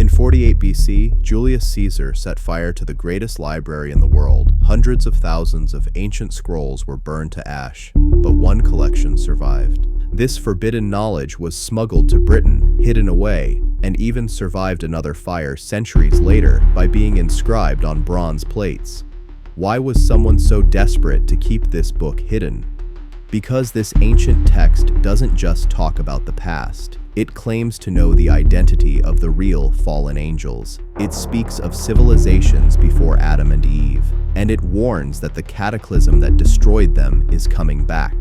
In 48 BC, Julius Caesar set fire to the greatest library in the world. Hundreds of thousands of ancient scrolls were burned to ash, but one collection survived. This forbidden knowledge was smuggled to Britain, hidden away, and even survived another fire centuries later by being inscribed on bronze plates. Why was someone so desperate to keep this book hidden? Because this ancient text doesn't just talk about the past. It claims to know the identity of the real fallen angels. It speaks of civilizations before Adam and Eve, and it warns that the cataclysm that destroyed them is coming back.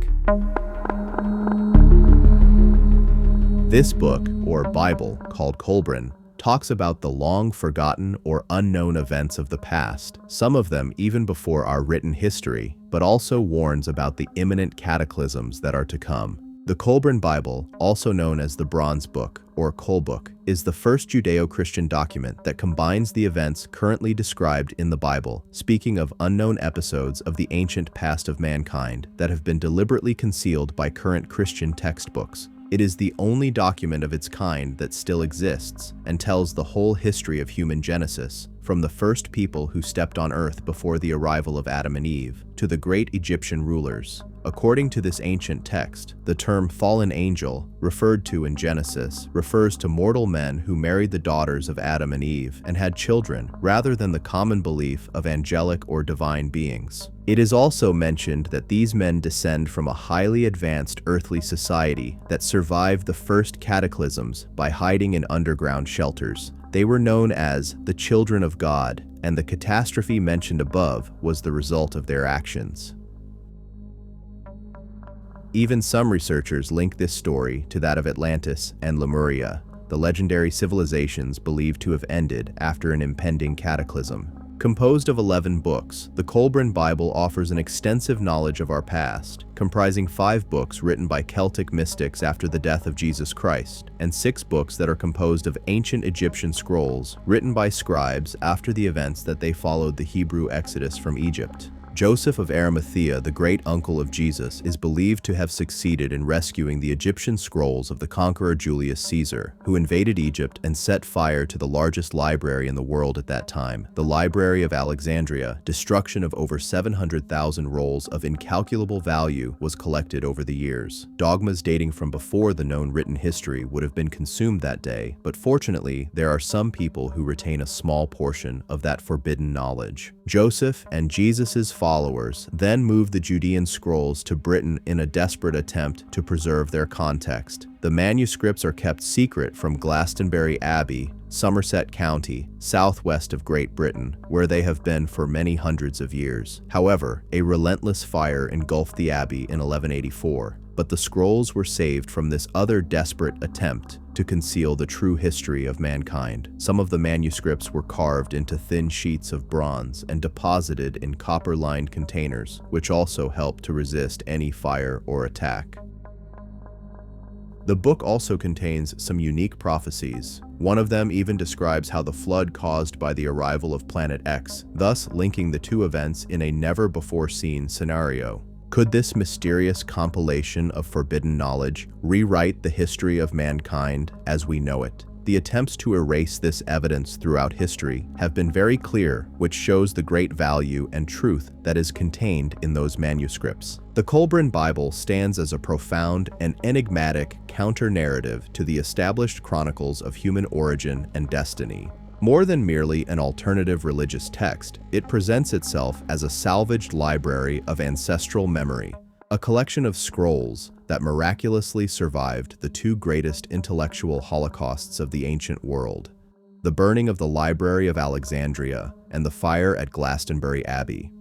This book, or Bible, called Kolbrin, talks about the long-forgotten or unknown events of the past, some of them even before our written history, but also warns about the imminent cataclysms that are to come. The Kolbrin Bible, also known as the Bronzebook or Coelbook, is the first Judeo-Christian document that combines the events currently described in the Bible, speaking of unknown episodes of the ancient past of mankind that have been deliberately concealed by current Christian textbooks. It is the only document of its kind that still exists and tells the whole history of human genesis, from the first people who stepped on earth before the arrival of Adam and Eve, to the great Egyptian rulers. According to this ancient text, the term fallen angel, referred to in Genesis, refers to mortal men who married the daughters of Adam and Eve and had children, rather than the common belief of angelic or divine beings. It is also mentioned that these men descend from a highly advanced earthly society that survived the first cataclysms by hiding in underground shelters. They were known as the children of God, and the catastrophe mentioned above was the result of their actions. Even some researchers link this story to that of Atlantis and Lemuria, the legendary civilizations believed to have ended after an impending cataclysm. Composed of 11 books, the Kolbrin Bible offers an extensive knowledge of our past, comprising 5 books written by Celtic mystics after the death of Jesus Christ, and 6 books that are composed of ancient Egyptian scrolls written by scribes after the events that they followed the Hebrew exodus from Egypt. Joseph of Arimathea, the great-uncle of Jesus, is believed to have succeeded in rescuing the Egyptian scrolls of the conqueror Julius Caesar, who invaded Egypt and set fire to the largest library in the world at that time, the Library of Alexandria. Destruction of over 700,000 rolls of incalculable value was collected over the years. Dogmas dating from before the known written history would have been consumed that day, but fortunately, there are some people who retain a small portion of that forbidden knowledge. Joseph and Jesus's followers then moved the Judean scrolls to Britain in a desperate attempt to preserve their context. The manuscripts are kept secret from Glastonbury Abbey, Somerset County, southwest of Great Britain, where they have been for many hundreds of years. However, a relentless fire engulfed the abbey in 1184, but the scrolls were saved from this other desperate attempt to conceal the true history of mankind. Some of the manuscripts were carved into thin sheets of bronze and deposited in copper-lined containers, which also helped to resist any fire or attack. The book also contains some unique prophecies. One of them even describes how the flood caused by the arrival of Planet X, thus linking the two events in a never-before-seen scenario. Could this mysterious compilation of forbidden knowledge rewrite the history of mankind as we know it? The attempts to erase this evidence throughout history have been very clear, which shows the great value and truth that is contained in those manuscripts. The Kolbrin Bible stands as a profound and enigmatic counter-narrative to the established chronicles of human origin and destiny. More than merely an alternative religious text, it presents itself as a salvaged library of ancestral memory, a collection of scrolls that miraculously survived the two greatest intellectual holocausts of the ancient world, the burning of the Library of Alexandria and the fire at Glastonbury Abbey.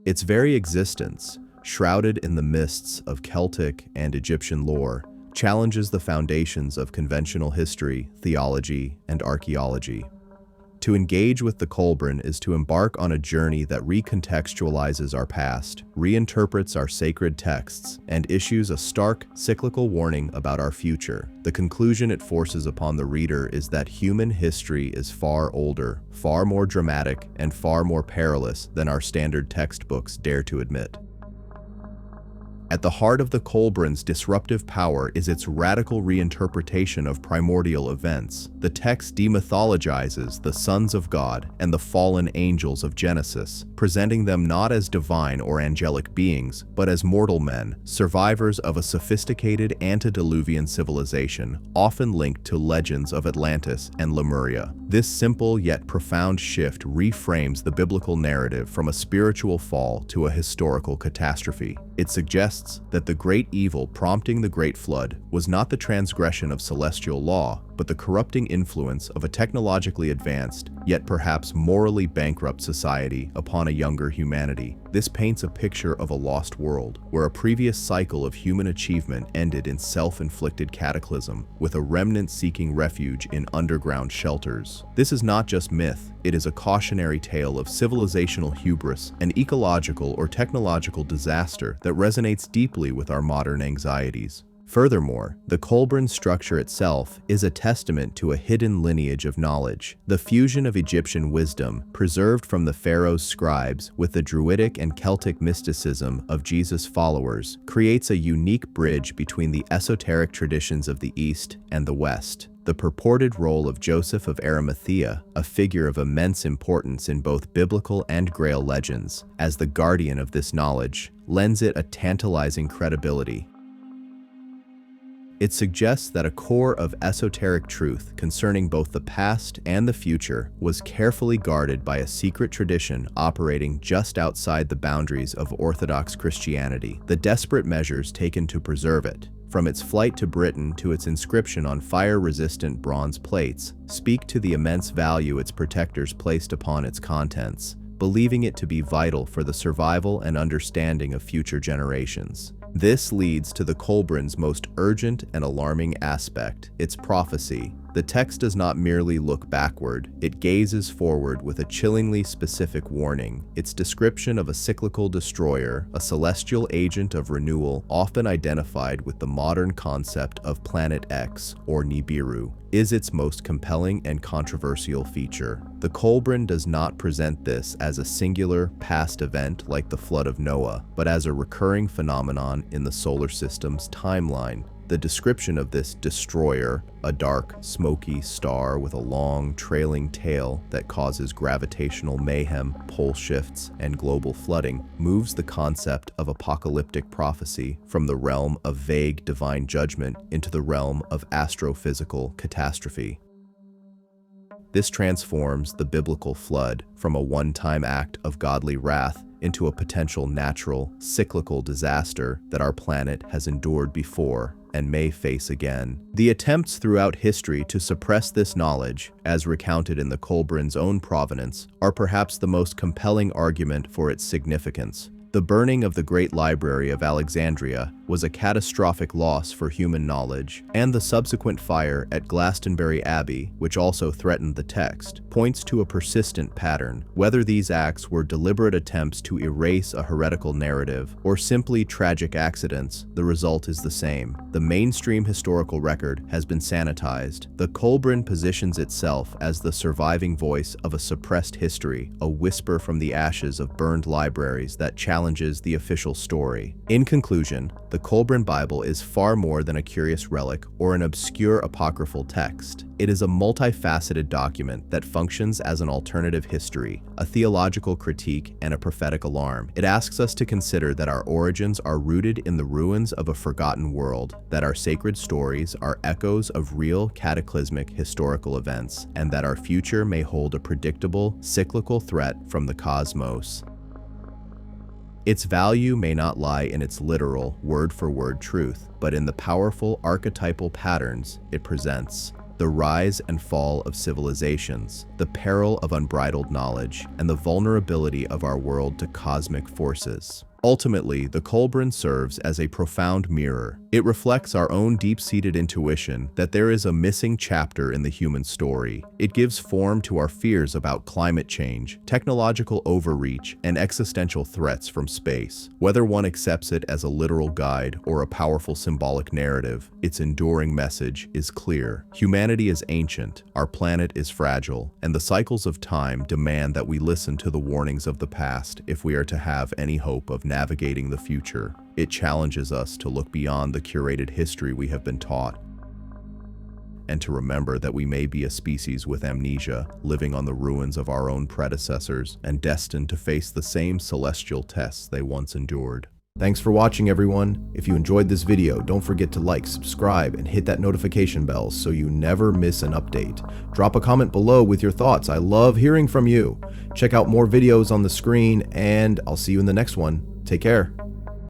Its very existence, shrouded in the mists of Celtic and Egyptian lore, challenges the foundations of conventional history, theology, and archaeology. To engage with the Kolbrin is to embark on a journey that recontextualizes our past, reinterprets our sacred texts, and issues a stark, cyclical warning about our future. The conclusion it forces upon the reader is that human history is far older, far more dramatic, and far more perilous than our standard textbooks dare to admit. At the heart of the Kolbrin's disruptive power is its radical reinterpretation of primordial events. The text demythologizes the sons of God and the fallen angels of Genesis, presenting them not as divine or angelic beings, but as mortal men, survivors of a sophisticated antediluvian civilization, often linked to legends of Atlantis and Lemuria. This simple yet profound shift reframes the biblical narrative from a spiritual fall to a historical catastrophe. It suggests that the great evil prompting the Great Flood was not the transgression of celestial law, but the corrupting influence of a technologically advanced, yet perhaps morally bankrupt society upon a younger humanity. This paints a picture of a lost world, where a previous cycle of human achievement ended in self-inflicted cataclysm, with a remnant seeking refuge in underground shelters. This is not just myth, it is a cautionary tale of civilizational hubris, an ecological or technological disaster that resonates deeply with our modern anxieties. Furthermore, the Kolbrin structure itself is a testament to a hidden lineage of knowledge. The fusion of Egyptian wisdom, preserved from the pharaoh's scribes, with the Druidic and Celtic mysticism of Jesus' followers, creates a unique bridge between the esoteric traditions of the East and the West. The purported role of Joseph of Arimathea, a figure of immense importance in both biblical and Grail legends, as the guardian of this knowledge, lends it a tantalizing credibility. It suggests that a core of esoteric truth concerning both the past and the future was carefully guarded by a secret tradition operating just outside the boundaries of Orthodox Christianity. The desperate measures taken to preserve it, from its flight to Britain to its inscription on fire-resistant bronze plates, speak to the immense value its protectors placed upon its contents, believing it to be vital for the survival and understanding of future generations. This leads to the Kolbrin's most urgent and alarming aspect, its prophecy. The text does not merely look backward, it gazes forward with a chillingly specific warning. Its description of a cyclical destroyer, a celestial agent of renewal often identified with the modern concept of Planet X, or Nibiru, is its most compelling and controversial feature. The Kolbrin does not present this as a singular, past event like the flood of Noah, but as a recurring phenomenon in the solar system's timeline. The description of this destroyer, a dark, smoky star with a long, trailing tail that causes gravitational mayhem, pole shifts, and global flooding, moves the concept of apocalyptic prophecy from the realm of vague divine judgment into the realm of astrophysical catastrophe. This transforms the biblical flood from a one-time act of godly wrath into a potential natural, cyclical disaster that our planet has endured before and may face again. The attempts throughout history to suppress this knowledge, as recounted in the Kolbrin's own provenance, are perhaps the most compelling argument for its significance. The burning of the Great Library of Alexandria was a catastrophic loss for human knowledge, and the subsequent fire at Glastonbury Abbey, which also threatened the text, points to a persistent pattern. Whether these acts were deliberate attempts to erase a heretical narrative or simply tragic accidents, the result is the same. The mainstream historical record has been sanitized. The Kolbrin positions itself as the surviving voice of a suppressed history, a whisper from the ashes of burned libraries that challenges the official story. In conclusion, the Kolbrin Bible is far more than a curious relic or an obscure apocryphal text. It is a multifaceted document that functions as an alternative history, a theological critique, and a prophetic alarm. It asks us to consider that our origins are rooted in the ruins of a forgotten world, that our sacred stories are echoes of real cataclysmic historical events, and that our future may hold a predictable, cyclical threat from the cosmos. Its value may not lie in its literal, word-for-word truth, but in the powerful archetypal patterns it presents. The rise and fall of civilizations, the peril of unbridled knowledge, and the vulnerability of our world to cosmic forces. Ultimately, the Kolbrin serves as a profound mirror. It reflects our own deep-seated intuition that there is a missing chapter in the human story. It gives form to our fears about climate change, technological overreach, and existential threats from space. Whether one accepts it as a literal guide or a powerful symbolic narrative, its enduring message is clear. Humanity is ancient, our planet is fragile, and the cycles of time demand that we listen to the warnings of the past if we are to have any hope of navigating the future. It challenges us to look beyond the curated history we have been taught, and to remember that we may be a species with amnesia, living on the ruins of our own predecessors and destined to face the same celestial tests they once endured. Thanks for watching, everyone. If you enjoyed this video, don't forget to like, subscribe, and hit that notification bell so you never miss an update. Drop a comment below with your thoughts. I love hearing from you. Check out more videos on the screen, and I'll see you in the next one. Take care.